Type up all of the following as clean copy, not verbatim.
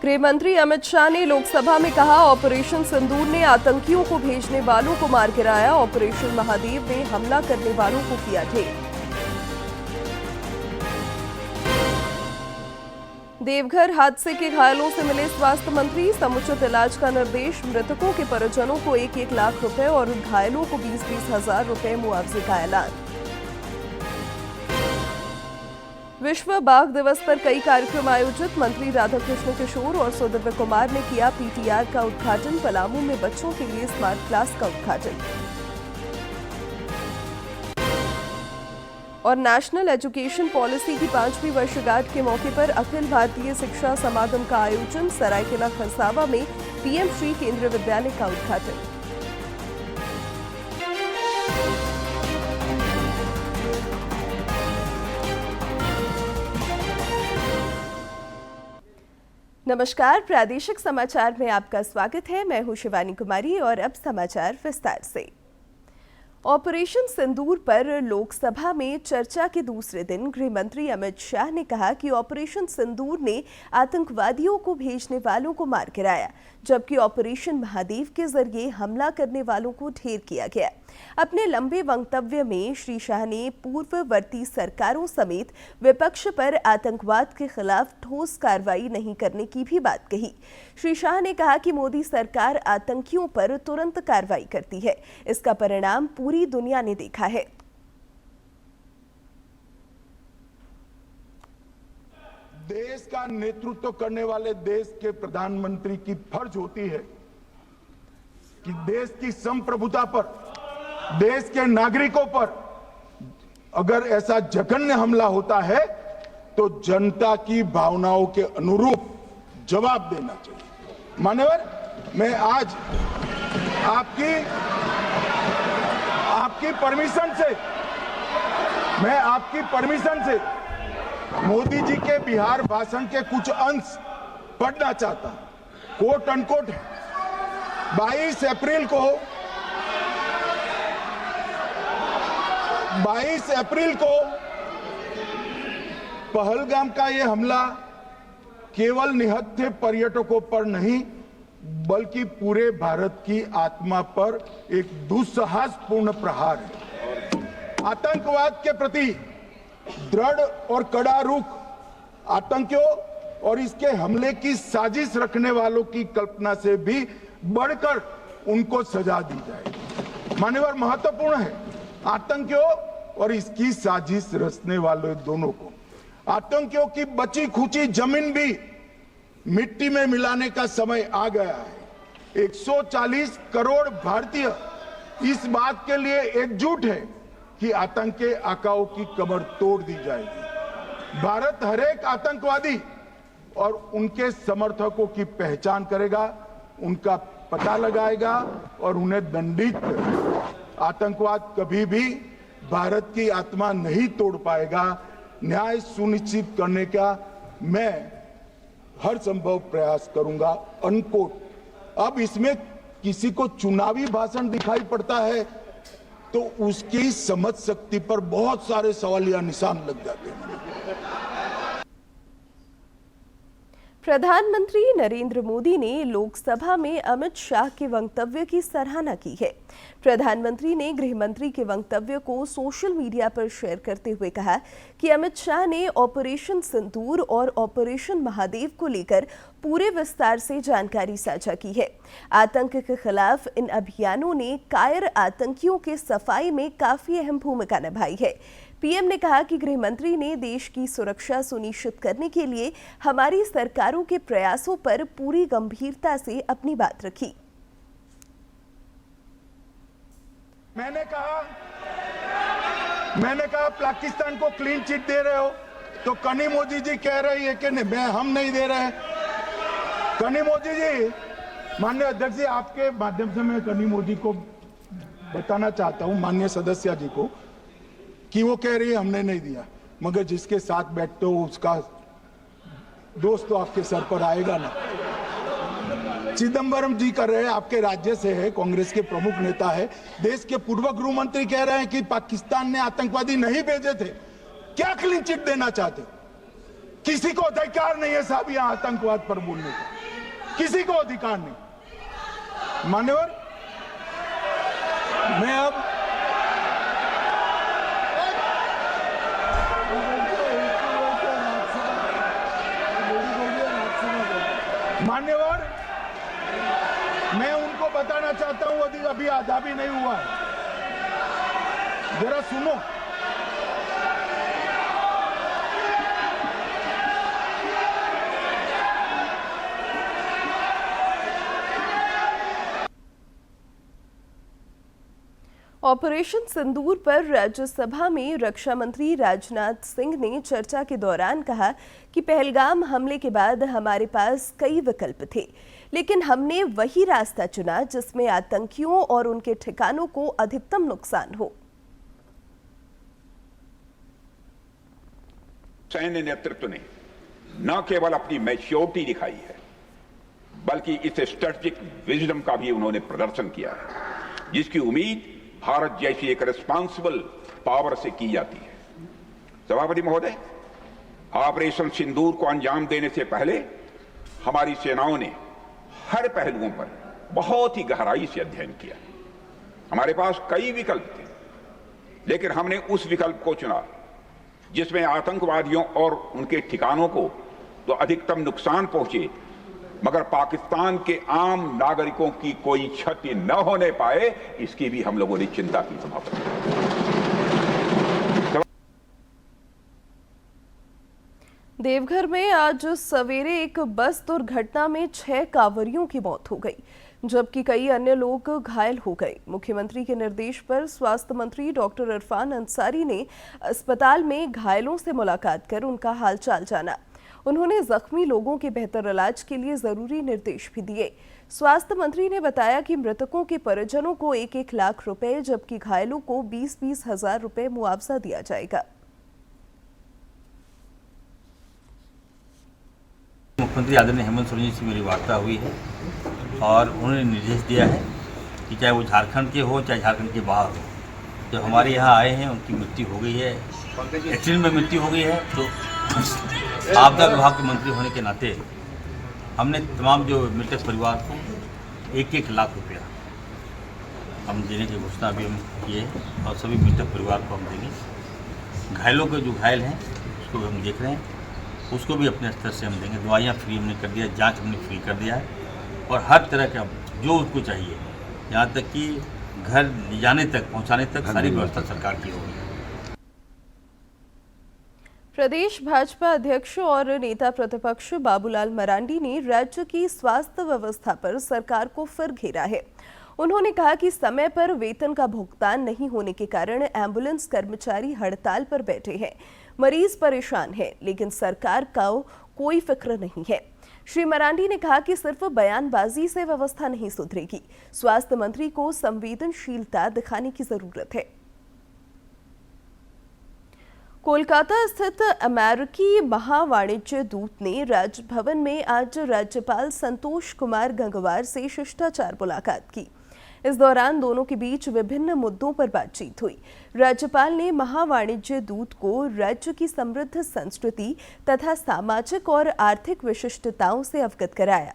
गृह मंत्री अमित शाह ने लोकसभा में कहा, ऑपरेशन सिंदूर ने आतंकियों को भेजने वालों को मार गिराया। ऑपरेशन महादेव ने हमला करने वालों को किया ढेर। देवघर हादसे के घायलों से मिले स्वास्थ्य मंत्री, समुचित इलाज का निर्देश। मृतकों के परिजनों को 1-1 लाख रुपए और घायलों को 20-20 हजार रुपए मुआवजे का ऐलान। विश्व बाघ दिवस पर कई कार्यक्रम आयोजित। मंत्री राधाकृष्ण किशोर और सुदिव्य कुमार ने किया पीटीआर का उद्घाटन। पलामू में बच्चों के लिए स्मार्ट क्लास का उद्घाटन। और नेशनल एजुकेशन पॉलिसी की 5वीं वर्षगांठ के मौके पर अखिल भारतीय शिक्षा समागम का आयोजन। सरायकेला खरसावा में पीएम श्री केंद्रीय विद्यालय का उद्घाटन। नमस्कार, प्रादेशिक समाचार में आपका स्वागत है। मैं हूं शिवानी कुमारी और अब समाचार विस्तार से। ऑपरेशन सिंदूर पर लोकसभा में चर्चा के दूसरे दिन गृह मंत्री अमित शाह ने कहा कि ऑपरेशन सिंदूर ने आतंकवादियों को भेजने वालों को मार गिराया, जबकि ऑपरेशन महादेव के जरिए हमला करने वालों को ढेर किया गया। अपने लंबे वक्तव्य में श्री शाह ने पूर्ववर्ती सरकारों समेत विपक्ष पर आतंकवाद के खिलाफ ठोस कार्रवाई नहीं करने की भी बात कही। श्री शाह ने कहा कि मोदी सरकार आतंकियों पर तुरंत कार्रवाई करती है। इसका परिणाम पूरी दुनिया ने देखा है। देश का नेतृत्व करने वाले देश के प्रधानमंत्री की फर्ज होती है कि देश की संप्रभुता पर, देश के नागरिकों पर अगर ऐसा जघन्य हमला होता है तो जनता की भावनाओं के अनुरूप जवाब देना चाहिए। मान्यवर, मैं आज आपकी परमिशन से मोदी जी के बिहार भाषण के कुछ अंश पढ़ना चाहता हूं। कोट अनकोट है। 22 अप्रैल को पहलगाम का यह हमला केवल निहत्थे पर्यटकों पर नहीं बल्कि पूरे भारत की आत्मा पर एक दुस्साहसपूर्ण प्रहार है। आतंकवाद के प्रति दृढ़ और कड़ा रुख, आतंकियों और इसके हमले की साजिश रखने वालों की कल्पना से भी बढ़कर उनको सजा दी जाए। मान्यवर, महत्वपूर्ण है आतंकियों और इसकी साजिश रचने वाले दोनों को। आतंकियों की बची खुची जमीन भी मिट्टी में मिलाने का समय आ गया है। 140 करोड़ भारतीय इस बात के लिए एकजुट है कि आतंक के आकाओं की कमर तोड़ दी जाएगी। भारत हरेक आतंकवादी और उनके समर्थकों की पहचान करेगा, उनका पता लगाएगा और उन्हें दंडित करेगा। आतंकवाद कभी भी भारत की आत्मा नहीं तोड़ पाएगा। न्याय सुनिश्चित करने का मैं हर संभव प्रयास करूंगा। अनकोट। अब इसमें किसी को चुनावी भाषण दिखाई पड़ता है तो उसकी समझ शक्ति पर बहुत सारे सवालिया निशान लग जाते हैं। प्रधानमंत्री नरेंद्र मोदी ने लोकसभा में अमित शाह के वक्तव्य की सराहना की है। प्रधानमंत्री ने गृह मंत्री के वक्तव्य को सोशल मीडिया पर शेयर करते हुए कहा कि अमित शाह ने ऑपरेशन सिंदूर और ऑपरेशन महादेव को लेकर पूरे विस्तार से जानकारी साझा की है। आतंक के खिलाफ इन अभियानों ने कायर आतंकियों के सफाई में काफी अहम भूमिका निभाई है। पीएम ने कहा कि गृह मंत्री ने देश की सुरक्षा सुनिश्चित करने के लिए हमारी सरकारों के प्रयासों पर पूरी गंभीरता से अपनी बात रखी। मैंने कहा पाकिस्तान को क्लीन चिट दे रहे हो तो कनी मोदी जी कह रही है कि नहीं, हम नहीं दे रहे। कनी मोदी जी, माननीय अध्यक्ष जी, आपके माध्यम से मैं कनी मोदी को बताना चाहता हूं, माननीय सदस्य जी को, कि वो कह रही है हमने नहीं दिया, मगर जिसके साथ बैठते हो उसका दोस्त तो आपके सर पर आएगा ना। चिदंबरम जी कर रहे हैं, आपके राज्य से है, कांग्रेस के प्रमुख नेता है। देश के पूर्व गृह मंत्री कह रहे हैं कि पाकिस्तान ने आतंकवादी नहीं भेजे थे। क्या क्लीन चिट देना चाहते? किसी को अधिकार नहीं है साहब यहाँ आतंकवाद पर बोलने का। किसी को अधिकार नहीं। मान्यवर, मैं अब मान्यवर, मैं उनको बताना चाहता हूं अभी आधा भी नहीं हुआ है, जरा सुनो। ऑपरेशन सिंदूर पर राज्यसभा में रक्षा मंत्री राजनाथ सिंह ने चर्चा के दौरान कहा कि पहलगाम हमले के बाद हमारे पास कई विकल्प थे, लेकिन हमने वही रास्ता चुना जिसमें आतंकियों और उनके ठिकानों को अधिकतम नुकसान हो। सैन्य नेतृत्व ने न केवल अपनी मैच्योरिटी दिखाई है, बल्कि इस स्ट्रेटेजिक विजडम का भी उन्होंने प्रदर्शन किया है, जिसकी उम्मीद भारत जैसी एक रिस्पांसिबल पावर से की जाती है। सभापति महोदय, ऑपरेशन सिंदूर को अंजाम देने से पहले हमारी सेनाओं ने हर पहलुओं पर बहुत ही गहराई से अध्ययन किया। हमारे पास कई विकल्प थे, लेकिन हमने उस विकल्प को चुना जिसमें आतंकवादियों और उनके ठिकानों को तो अधिकतम नुकसान पहुंचे, मगर पाकिस्तान के आम नागरिकों की कोई क्षति न होने पाए, इसकी भी हम लोगों ने चिंता की। देवघर में आज सवेरे एक बस दुर्घटना में 6 कांवरियों की मौत हो गई, जबकि कई अन्य लोग घायल हो गए। मुख्यमंत्री के निर्देश पर स्वास्थ्य मंत्री डॉक्टर इरफान अंसारी ने अस्पताल में घायलों से मुलाकात कर उनका हालचाल जाना। उन्होंने जख्मी लोगों के बेहतर इलाज के लिए जरूरी निर्देश भी दिए। स्वास्थ्य मंत्री ने बताया कि मृतकों के परिजनों को 1-1 लाख रुपए, जबकि घायलों को 20-20 हजार रुपए मुआवजा दिया जाएगा। मुख्यमंत्री आदरणीय हेमंत सोरेन जी से मेरी वार्ता हुई है और उन्होंने निर्देश दिया है कि चाहे वो झारखंड के हो चाहे झारखंड के बाहर हो, जब हमारे यहाँ आए हैं उनकी मृत्यु हो गई है, एक्सीडेंट में मृत्यु हो गई है, तो आपदा विभाग के मंत्री होने के नाते हमने तमाम जो मृतक परिवार को 1-1 लाख रुपया हम देने की घोषणा भी हम किए और सभी मृतक परिवार को हम देंगे। घायलों के जो घायल हैं उसको भी हम देख रहे हैं, उसको भी अपने स्तर से हम देंगे। दवाइयाँ फ्री हमने कर दिया, जांच हमने फ्री कर दिया है और हर तरह का जो उसको चाहिए, यहाँ तक कि घर जाने तक पहुँचाने तक सारी व्यवस्था सरकार की होगी। प्रदेश भाजपा अध्यक्ष और नेता प्रतिपक्ष बाबूलाल मरांडी ने राज्य की स्वास्थ्य व्यवस्था पर सरकार को फिर घेरा है। उन्होंने कहा कि समय पर वेतन का भुगतान नहीं होने के कारण एम्बुलेंस कर्मचारी हड़ताल पर बैठे हैं। मरीज परेशान है, लेकिन सरकार का कोई फिक्र नहीं है। श्री मरांडी ने कहा कि सिर्फ बयानबाजी से व्यवस्था नहीं सुधरेगी, स्वास्थ्य मंत्री को संवेदनशीलता दिखाने की जरूरत है। कोलकाता स्थित अमेरिकी महावाणिज्य दूत ने राजभवन में आज राज्यपाल संतोष कुमार गंगवार से शिष्टाचार मुलाकात की। इस दौरान दोनों के बीच विभिन्न मुद्दों पर बातचीत हुई। राज्यपाल ने महावाणिज्य दूत को राज्य की समृद्ध संस्कृति तथा सामाजिक और आर्थिक विशिष्टताओं से अवगत कराया।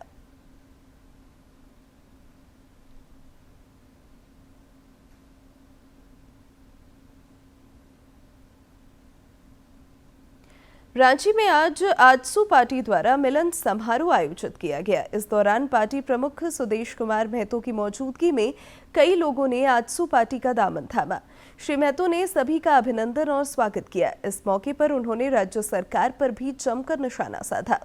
रांची में आज आजसू पार्टी द्वारा मिलन समारोह आयोजित किया गया। इस दौरान पार्टी प्रमुख सुदेश कुमार महतो की मौजूदगी में कई लोगों ने आजसू पार्टी का दामन थामा। श्री महतो ने सभी का अभिनंदन और स्वागत किया। इस मौके पर उन्होंने राज्य सरकार पर भी जमकर निशाना साधा।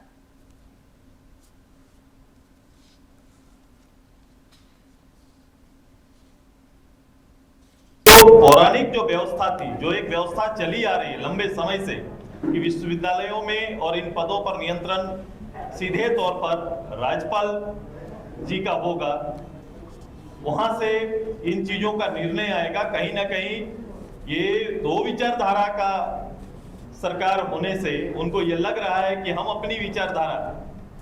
तो पौराणिक जो व्यवस्था थी, जो एक व्यवस्था चली आ रही है लंबे समय से कि विश्वविद्यालयों में और इन पदों पर नियंत्रण सीधे तौर पर राज्यपाल जी का होगा, वहां से इन चीजों का निर्णय आएगा। कहीं ना कहीं ये दो विचारधारा का सरकार होने से उनको ये लग रहा है कि हम अपनी विचारधारा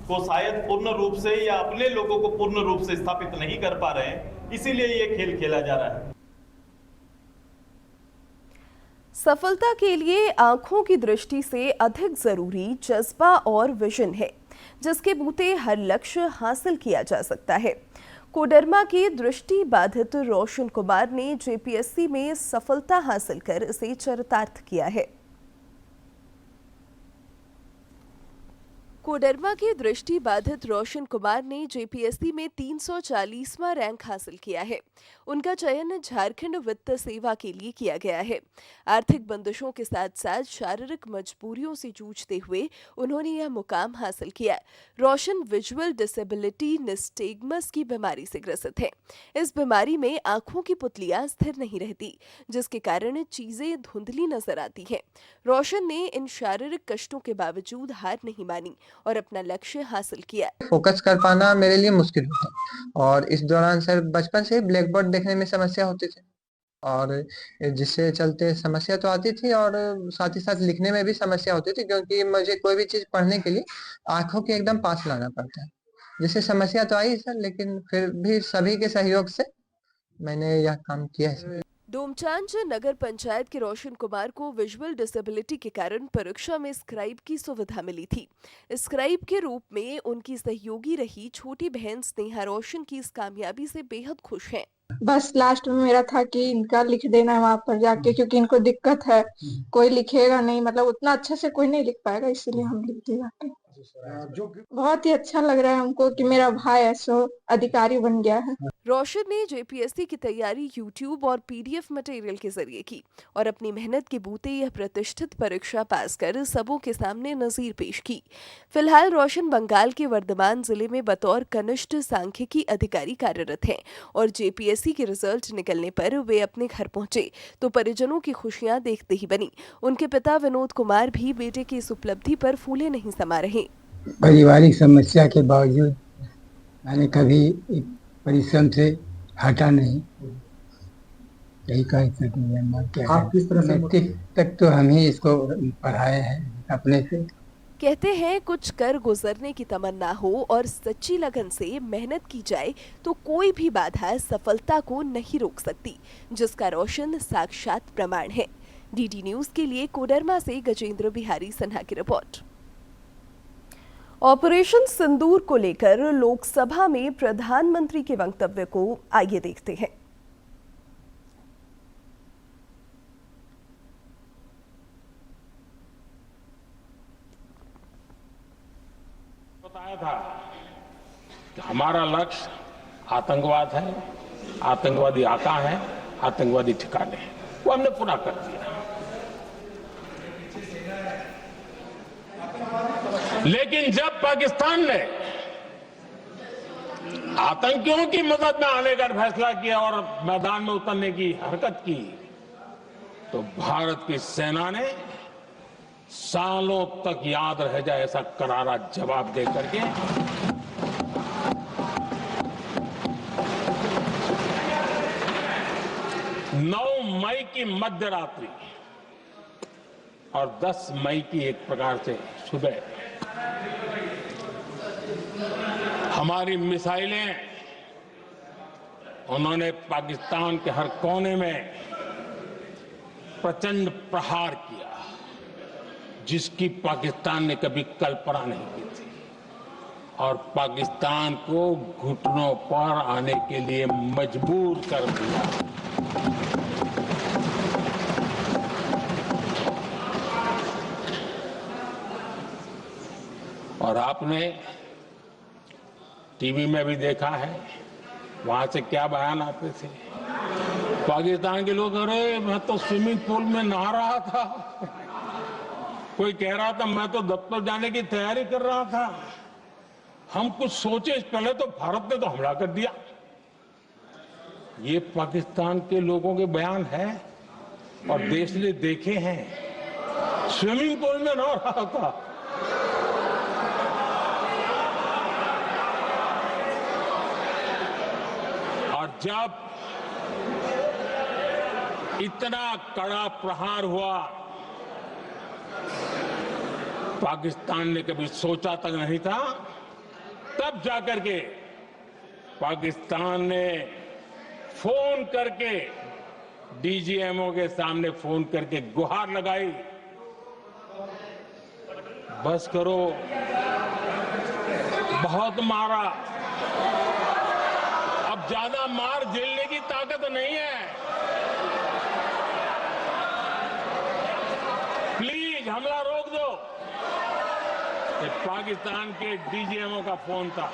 को शायद पूर्ण रूप से या अपने लोगों को पूर्ण रूप से स्थापित नहीं कर पा रहे हैं, इसीलिए ये खेल खेला जा रहा है। सफलता के लिए आंखों की दृष्टि से अधिक जरूरी जज्बा और विजन है। जिसके बूते हर लक्ष्य हासिल किया जा सकता है। कोडरमा के दृष्टि बाधित रोशन कुमार ने जेपीएससी में सफलता हासिल कर इसे चरितार्थ किया है। कोडरमा के दृष्टि बाधित रोशन कुमार ने जेपीएससी में 340वां रैंक हासिल किया है। उनका चयन झारखंड वित्त सेवा के लिए किया गया है। आर्थिक बंदिशों के साथ साथ शारीरिक मजबूरियों से जूझते हुए उन्होंने यह मुकाम हासिल किया। रोशन विजुअल डिसेबिलिटी निस्टेगमस की बीमारी से ग्रसित है। इस बीमारी में आंखों की पुतलियां स्थिर नहीं रहती, जिसके कारण चीजें धुंधली नजर आती हैं। रोशन ने इन शारीरिक कष्टों के बावजूद हार नहीं मानी और अपना लक्ष्य हासिल किया। फोकस कर पाना मेरे लिए मुश्किल होता और इस दौरान सर बचपन से ब्लैक बोर्ड देखने में समस्या होती थी और जिससे चलते समस्या तो आती थी और साथ ही साथ लिखने में भी समस्या होती थी, क्योंकि मुझे कोई भी चीज पढ़ने के लिए आंखों के एकदम पास लाना पड़ता है। जिससे समस्या तो आई सर, लेकिन फिर भी सभी के सहयोग से मैंने यह काम किया है। डोमचांच नगर पंचायत के रोशन कुमार को विजुअल डिसेबिलिटी के कारण परीक्षा में स्क्राइब की सुविधा मिली थी। स्क्राइब के रूप में उनकी सहयोगी रही छोटी बहन स्नेहा रोशन की इस कामयाबी से बेहद खुश हैं। बस लास्ट में मेरा था कि इनका लिख देना है वहां पर जाके, क्योंकि इनको दिक्कत है, कोई लिखेगा नहीं, मतलब उतना अच्छे से कोई नहीं लिख पाएगा, इसीलिए हम लिख दिए जाके। बहुत ही अच्छा लग रहा है हमको कि मेरा भाई ऐसा अधिकारी बन गया है। रोशन ने जेपीएससी की तैयारी यूट्यूब और पीडीएफ मटेरियल के जरिए की और अपनी मेहनत के बूते यह प्रतिष्ठित परीक्षा पास कर सबों के सामने नजीर पेश की। फिलहाल रोशन बंगाल के वर्धमान जिले में बतौर कनिष्ठ सांख्यिकी अधिकारी कार्यरत हैं और जेपीएससी के रिजल्ट निकलने पर वे अपने घर पहुंचे तो परिजनों की खुशियां देखते ही बनी। उनके पिता विनोद कुमार भी बेटे की इस उपलब्धि पर फूले नहीं समा रहे। पारिवारिक समस्या के बावजूद मैंने कभी परिश्रम से हटा नहीं, यही कह सकते। आप किस तरह से तक तो हम ही इसको पढ़ाए हैं अपने से। कहते हैं कुछ कर गुजरने की तमन्ना हो और सच्ची लगन से मेहनत की जाए तो कोई भी बाधा सफलता को नहीं रोक सकती, जिसका रोशन साक्षात प्रमाण है। डीडी न्यूज के लिए कोडरमा से गजेंद्र बिहारी सिन्हा की रिपोर्ट। ऑपरेशन सिंदूर को लेकर लोकसभा में प्रधानमंत्री के वक्तव्य को आइए देखते हैं। बताया था कि हमारा लक्ष्य आतंकवाद है, आतंकवादी आता है, आतंकवादी ठिकाने हैं, वो हमने पूरा कर दिया। लेकिन जब पाकिस्तान ने आतंकियों की मदद में आने का फैसला किया और मैदान में उतरने की हरकत की, तो भारत की सेना ने सालों तक याद रह जाए ऐसा करारा जवाब दे करके 9 मई की मध्य रात्रि और 10 मई की एक प्रकार से सुबह हमारी मिसाइलें उन्होंने पाकिस्तान के हर कोने में प्रचंड प्रहार किया, जिसकी पाकिस्तान ने कभी कल्पना नहीं की थी और पाकिस्तान को घुटनों पर आने के लिए मजबूर कर दिया। और आपने टीवी में भी देखा है, वहां से क्या बयान आते थे। पाकिस्तान के लोग, अरे मैं तो स्विमिंग पूल में नहा रहा था, कोई कह रहा था मैं तो दफ्तर जाने की तैयारी कर रहा था, हम कुछ सोचे इस पहले तो भारत ने तो हमला कर दिया। ये पाकिस्तान के लोगों के बयान है और देश ने देखे हैं। स्विमिंग पूल में नहा रहा था। और जब इतना कड़ा प्रहार हुआ, पाकिस्तान ने कभी सोचा तक नहीं था, तब जाकर के पाकिस्तान ने फोन करके डीजीएमओ के सामने फोन करके गुहार लगाई, बस करो, बहुत मारा, अब ज्यादा मार झेलने की ताकत नहीं है। प्लीज हमला रोक दो। ये पाकिस्तान के डीजीएमओ का फोन था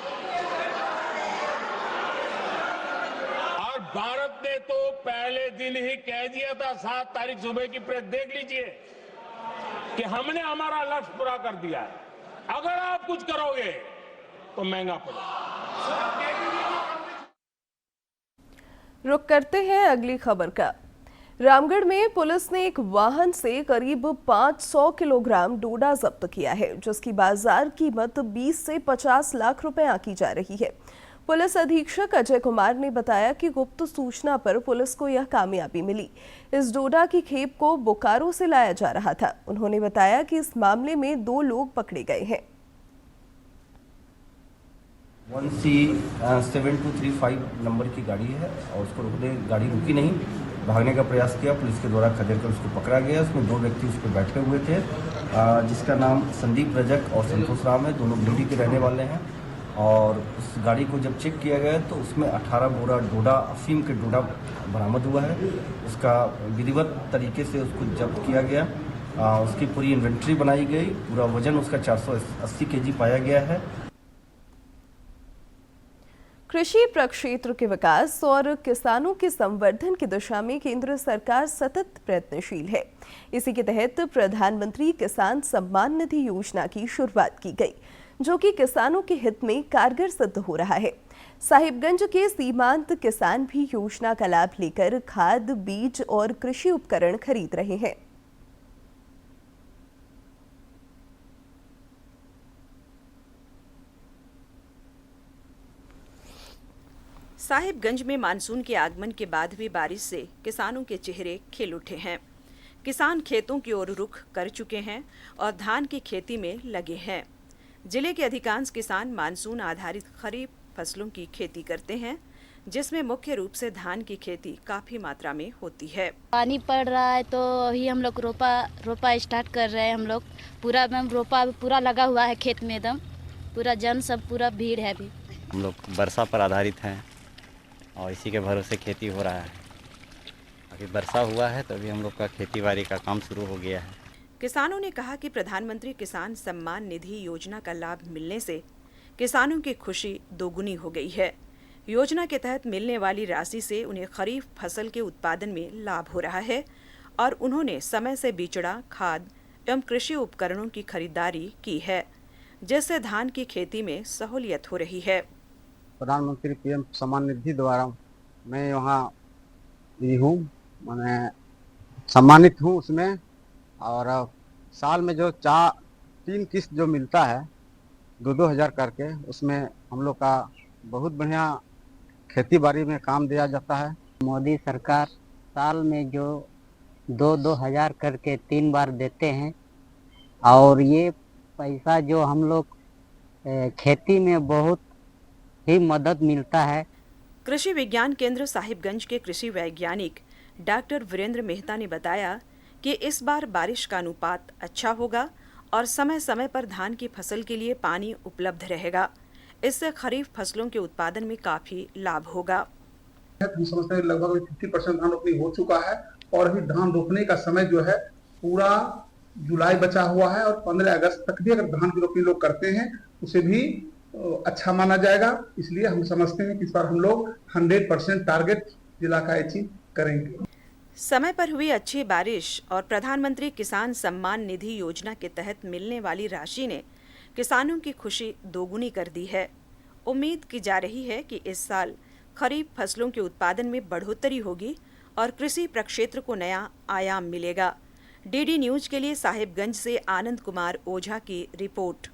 और भारत ने तो पहले दिन ही कह दिया था, 7 तारीख सुबह की प्रेस देख लीजिए कि हमने हमारा लक्ष्य पूरा कर दिया है, अगर आप कुछ करोगे तो महंगा पड़ेगा। रुक करते हैं अगली खबर का। रामगढ़ में पुलिस ने एक वाहन से करीब 500 किलोग्राम डोडा जब्त किया है, जिसकी बाजार कीमत 20 से 50 लाख रुपए आंकी जा रही है। पुलिस अधीक्षक अजय कुमार ने बताया कि गुप्त सूचना पर पुलिस को यह कामयाबी मिली। इस डोडा की खेप को बोकारो से लाया जा रहा था। उन्होंने बताया कि इस मामले में 2 लोग पकड़े गए हैं। 1C7235 नंबर की गाड़ी है और उसको रोकने, गाड़ी रुकी नहीं, भागने का प्रयास किया। पुलिस के द्वारा खदेड़ कर उसको पकड़ा गया। उसमें 2 व्यक्ति उस पर बैठे हुए थे, जिसका नाम संदीप रजक और संतोष राम है। दोनों गिरिडीह के रहने वाले हैं। और उस गाड़ी को जब चेक किया गया तो उसमें 18 बोरा डोडा, अफीम के डोडा बरामद हुआ है। उसका विधिवत तरीके से उसको जब्त किया गया। उसकी पूरी इन्वेंट्री बनाई गई। पूरा वजन उसका 480 केजी पाया गया है। कृषि प्रक्षेत्र के विकास और किसानों के संवर्धन की दिशा में केंद्र सरकार सतत प्रयत्नशील है। इसी के तहत प्रधानमंत्री किसान सम्मान निधि योजना की शुरुआत की गई, जो कि किसानों के हित में कारगर सिद्ध हो रहा है। साहिबगंज के सीमांत किसान भी योजना का लाभ लेकर खाद, बीज और कृषि उपकरण खरीद रहे हैं। साहिबगंज में मानसून के आगमन के बाद भी बारिश से किसानों के चेहरे खिल उठे हैं। किसान खेतों की ओर रुख कर चुके हैं और धान की खेती में लगे हैं। जिले के अधिकांश किसान मानसून आधारित खरीफ फसलों की खेती करते हैं, जिसमें मुख्य रूप से धान की खेती काफी मात्रा में होती है। पानी पड़ रहा है तो ही हम लोग रोपा स्टार्ट कर रहे हैं। हम लोग पूरा रोपा पूरा लगा हुआ है खेत में, एकदम पूरा जन सब पूरा भीड़ है। अभी हम लोग वर्षा पर आधारित हैं और इसी के भरोसे खेती हो रहा है। अभी वर्षा हुआ है तो अभी हम लोग का खेती बाड़ी का काम शुरू हो गया है। किसानों ने कहा कि प्रधानमंत्री किसान सम्मान निधि योजना का लाभ मिलने से किसानों की खुशी दोगुनी हो गई है। योजना के तहत मिलने वाली राशि से उन्हें खरीफ फसल के उत्पादन में लाभ हो रहा है और उन्होंने समय से बिचड़ा, खाद एवं कृषि उपकरणों की खरीदारी की है, जिससे धान की खेती में सहूलियत हो रही है। प्रधानमंत्री पीएम सम्मान निधि द्वारा मैं वहाँ हूँ, मैंने सम्मानित हूँ उसमें। और साल में जो 3 किस्त जो मिलता है 2-2 हज़ार करके, उसमें हम लोग का बहुत बढ़िया खेती बाड़ी में काम दिया जाता है। मोदी सरकार साल में जो 2-2 हज़ार करके 3 बार देते हैं और ये पैसा जो हम लोग खेती में बहुत ही मदद मिलता है। कृषि विज्ञान केंद्र साहिबगंज के कृषि वैज्ञानिक डॉक्टर वीरेंद्र मेहता ने बताया कि इस बार बारिश का अनुपात अच्छा होगा और समय समय पर धान की फसल के लिए पानी उपलब्ध रहेगा। इससे खरीफ फसलों के उत्पादन में काफी लाभ होगा। हम समझते हैं लगभग 50% धान रोपनी हो चुका है और अभी धान रोपने का समय जो है पूरा जुलाई बचा हुआ है और 15 अगस्त तक भी अगर धान की रोपनी लोग करते हैं उसे भी अच्छा माना जाएगा। इसलिए हम समझते हैं कि इस बार हम लोग 100% टारगेट जिला का अचीव करेंगे। समय पर हुई अच्छी बारिश और प्रधानमंत्री किसान सम्मान निधि योजना के तहत मिलने वाली राशि ने किसानों की खुशी दोगुनी कर दी है। उम्मीद की जा रही है कि इस साल खरीफ फसलों के उत्पादन में बढ़ोतरी होगी और कृषि प्रक्षेत्र को नया आयाम मिलेगा। डीडी न्यूज के लिए साहिबगंज से आनंद कुमार ओझा की रिपोर्ट।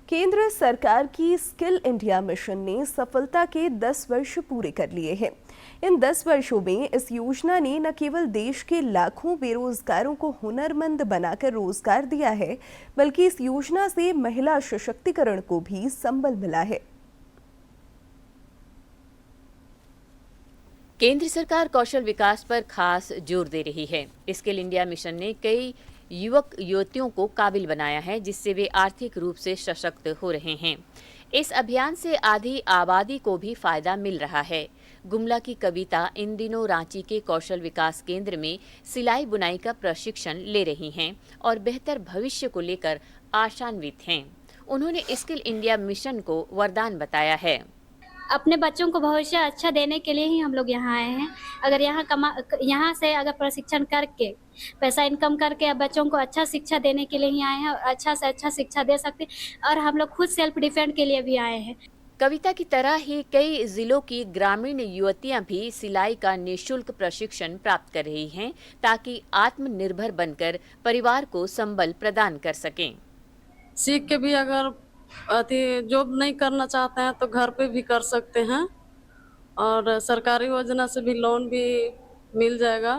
केंद्र सरकार की स्किल इंडिया मिशन ने सफलता के 10 वर्ष पूरे कर लिए हैं। इन 10 वर्षों में इस योजना ने न केवल देश के लाखों बेरोजगारों को हुनरमंद बनाकर रोजगार दिया है, बल्कि इस योजना से महिला सशक्तिकरण को भी संबल मिला है। केंद्र सरकार कौशल विकास पर खास जोर दे रही है। स्किल इंडिया मिशन ने कई युवक युवतियों को काबिल बनाया है, जिससे वे आर्थिक रूप से सशक्त हो रहे हैं। इस अभियान से आधी आबादी को भी फायदा मिल रहा है। गुमला की कविता इन दिनों रांची के कौशल विकास केंद्र में सिलाई बुनाई का प्रशिक्षण ले रही हैं और बेहतर भविष्य को लेकर आशान्वित हैं। उन्होंने स्किल इंडिया मिशन को वरदान बताया है। अपने बच्चों को भविष्य अच्छा देने के लिए ही हम लोग यहाँ आए हैं। अगर यहाँ से अगर प्रशिक्षण करके पैसा इनकम करके बच्चों को अच्छा शिक्षा देने के लिए ही आए हैं और अच्छा से अच्छा शिक्षा दे सकते हैं, और हम लोग खुद सेल्फ डिफेंड के लिए भी आए हैं। कविता की तरह ही कई जिलों की ग्रामीण युवतियां भी सिलाई का निःशुल्क प्रशिक्षण प्राप्त कर रही हैं ताकि आत्मनिर्भर बनकर परिवार को संबल प्रदान कर सकें। सीख के भी अगर जॉब नहीं करना चाहते हैं तो घर पे भी कर सकते हैं, और सरकारी योजना से भी लोन भी मिल जाएगा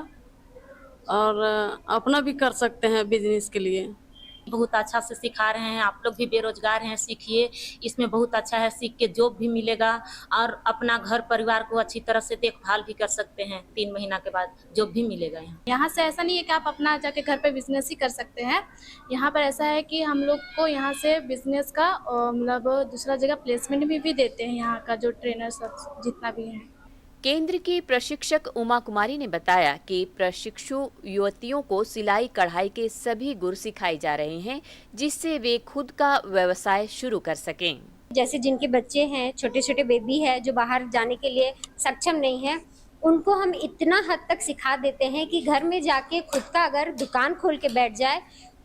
और अपना भी कर सकते हैं बिजनेस के लिए। बहुत अच्छा से सिखा रहे हैं। आप लोग भी बेरोजगार हैं, सीखिए, इसमें बहुत अच्छा है। सीख के जॉब भी मिलेगा और अपना घर परिवार को अच्छी तरह से देखभाल भी कर सकते हैं। 3 महीना के बाद जॉब भी मिलेगा। यहाँ से ऐसा नहीं है कि आप अपना जाके घर पे बिजनेस ही कर सकते हैं। यहाँ पर ऐसा है कि हम लोग को यहाँ से बिजनेस का मतलब दूसरा जगह प्लेसमेंट भी देते हैं। यहाँ का जो ट्रेनर सब जितना भी है। केंद्र की प्रशिक्षक उमा कुमारी ने बताया कि प्रशिक्षु युवतियों को सिलाई कढ़ाई के सभी गुर सिखाए जा रहे हैं, जिससे वे खुद का व्यवसाय शुरू कर सकें। जैसे जिनके बच्चे हैं, छोटे छोटे बेबी है जो बाहर जाने के लिए सक्षम नहीं है, उनको हम इतना हद तक सिखा देते हैं कि घर में जाके खुद का अगर दुकान खोल के बैठ जाए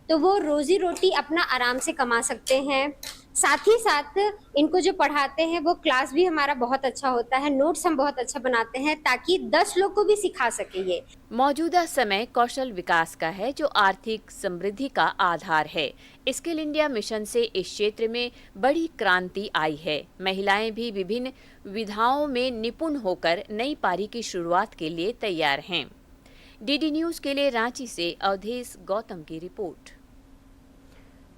तो वो रोजी रोटी अपना आराम से कमा सकते हैं। साथ ही साथ इनको जो पढ़ाते हैं वो क्लास भी हमारा बहुत अच्छा होता है, नोट्स हम बहुत अच्छा बनाते हैं ताकि 10 लोग को भी सिखा सके। ये मौजूदा समय कौशल विकास का है जो आर्थिक समृद्धि का आधार है। स्किल इंडिया मिशन से इस क्षेत्र में बड़ी क्रांति आई है। महिलाएं भी विभिन्न विधाओं में निपुण होकर नई पारी की शुरुआत के लिए तैयार हैं। डीडी न्यूज के लिए रांची से अवधेश गौतम की रिपोर्ट।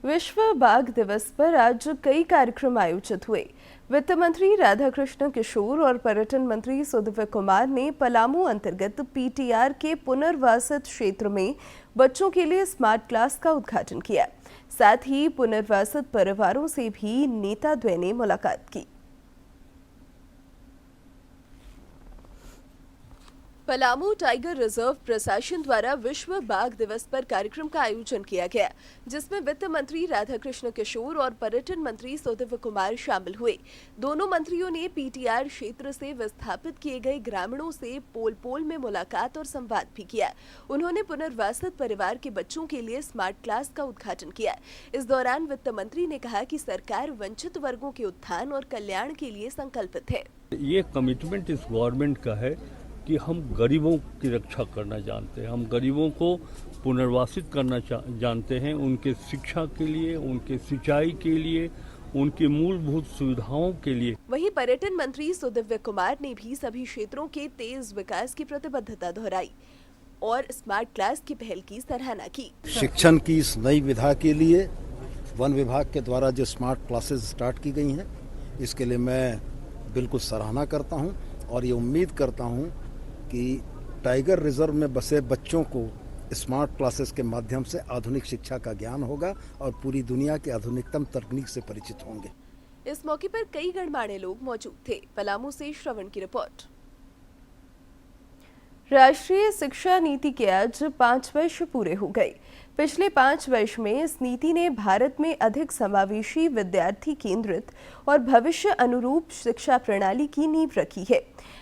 विश्व बाघ दिवस पर आज कई कार्यक्रम आयोजित हुए। वित्त मंत्री राधाकृष्ण किशोर और पर्यटन मंत्री सुदिव्य कुमार ने पलामू अंतर्गत पीटीआर के पुनर्वासित क्षेत्र में बच्चों के लिए स्मार्ट क्लास का उद्घाटन किया। साथ ही पुनर्वासित परिवारों से भी नेताद्वय ने मुलाकात की। पलामू टाइगर रिजर्व प्रशासन द्वारा विश्व बाघ दिवस पर कार्यक्रम का आयोजन किया गया, जिसमें वित्त मंत्री राधाकृष्ण किशोर और पर्यटन मंत्री सुदिव्य कुमार शामिल हुए। दोनों मंत्रियों ने पीटीआर क्षेत्र से विस्थापित किए गए ग्रामीणों से पोल में मुलाकात और संवाद भी किया। उन्होंने पुनर्वासित परिवार के बच्चों के लिए स्मार्ट क्लास का उद्घाटन किया। इस दौरान वित्त मंत्री ने कहा कि सरकार वंचित वर्गों के उत्थान और कल्याण के लिए संकल्पित है। ये कमिटमेंट इस गवर्नमेंट का है कि हम गरीबों की रक्षा करना जानते हैं, हम गरीबों को पुनर्वासित करना जानते हैं, उनके शिक्षा के लिए, उनके सिंचाई के लिए, उनकी मूलभूत सुविधाओं के लिए। वहीं पर्यटन मंत्री सुदिव्य कुमार ने भी सभी क्षेत्रों के तेज विकास की प्रतिबद्धता दोहराई और स्मार्ट क्लास की पहल की सराहना की। शिक्षण की इस नई विधा के लिए वन विभाग के द्वारा जो स्मार्ट क्लासेस स्टार्ट की गई हैं, इसके लिए मैं बिल्कुल सराहना करता हूं और ये उम्मीद करता हूं कि टाइगर रिजर्व में बसे बच्चों को स्मार्ट क्लासेस के माध्यम से आधुनिक शिक्षा का ज्ञान होगा और पूरी दुनिया के आधुनिकतम तकनीक से परिचित होंगे। इस मौके पर कई गणमान्य लोग मौजूद थे। पलामू से श्रवण की रिपोर्ट। राष्ट्रीय शिक्षा नीति के आज 5 वर्ष पूरे हो गए। पिछले 5 वर्ष में इस नीति ने भारत में अधिक समावेशी, विद्यार्थी केंद्रित और भविष्य अनुरूप शिक्षा प्रणाली की नींव रखी है।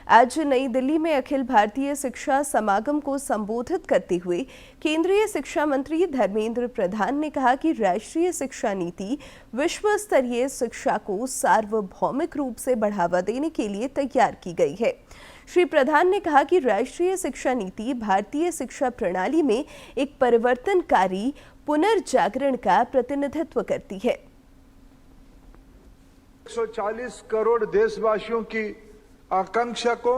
आज नई दिल्ली में अखिल भारतीय शिक्षा समागम को संबोधित करते हुए केंद्रीय शिक्षा मंत्री धर्मेंद्र प्रधान ने कहा कि राष्ट्रीय शिक्षा नीति विश्व स्तरीय शिक्षा को सार्वभौमिक रूप से बढ़ावा देने के लिए तैयार की गई है। श्री प्रधान ने कहा कि राष्ट्रीय शिक्षा नीति भारतीय शिक्षा प्रणाली में एक परिवर्तनकारी पुनर्जागरण का प्रतिनिधित्व करती है। 140 करोड़ देशवासियों की आकांक्षा को,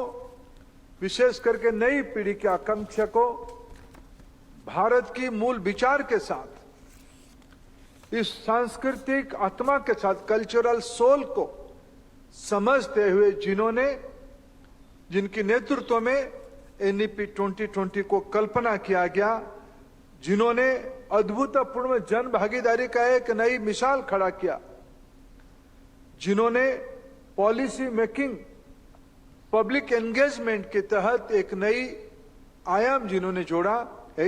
विशेष करके नई पीढ़ी की आकांक्षा को भारत की मूल विचार के साथ, इस सांस्कृतिक आत्मा के साथ, कल्चरल सोल को समझते हुए जिनकी नेतृत्व में एनईपी 2020 को कल्पना किया गया, जिन्होंने अद्भुतपूर्ण जन भागीदारी का एक नई मिसाल खड़ा किया, जिन्होंने पॉलिसी मेकिंग, पब्लिक एंगेजमेंट के तहत एक नई आयाम जिन्होंने जोड़ा है।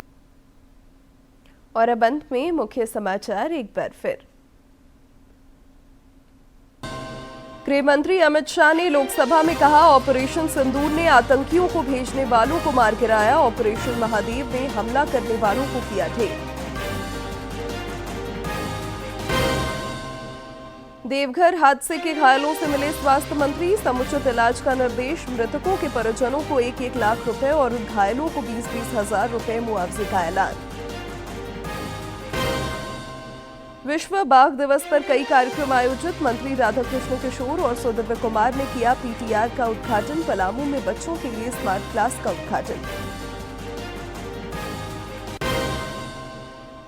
और अब अंत में मुख्य समाचार एक बार फिर। गृह मंत्री अमित शाह ने लोकसभा में कहा, ऑपरेशन सिंदूर ने आतंकियों को भेजने वालों को मार गिराया, ऑपरेशन महादेव ने हमला करने वालों को किया ढेर। देवघर हादसे के घायलों से मिले स्वास्थ्य मंत्री, समुचित इलाज का निर्देश, मृतकों के परिजनों को 1-1 लाख रुपए और घायलों को 20-20 हजार रुपए मुआवजे का ऐलान। विश्व बाघ दिवस पर कई कार्यक्रम आयोजित, मंत्री राधाकृष्ण किशोर और सुदिव्य कुमार ने किया पीटीआर का उद्घाटन, पलामू में बच्चों के लिए स्मार्ट क्लास का उद्घाटन।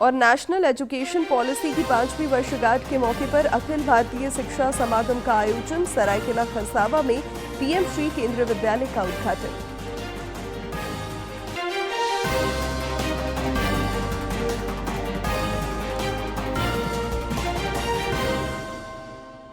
और नेशनल एजुकेशन पॉलिसी की 5वीं वर्षगांठ के मौके पर अखिल भारतीय शिक्षा समागम का आयोजन, सरायकेला खरसावा में पीएम श्री केंद्रीय विद्यालय का उद्घाटन।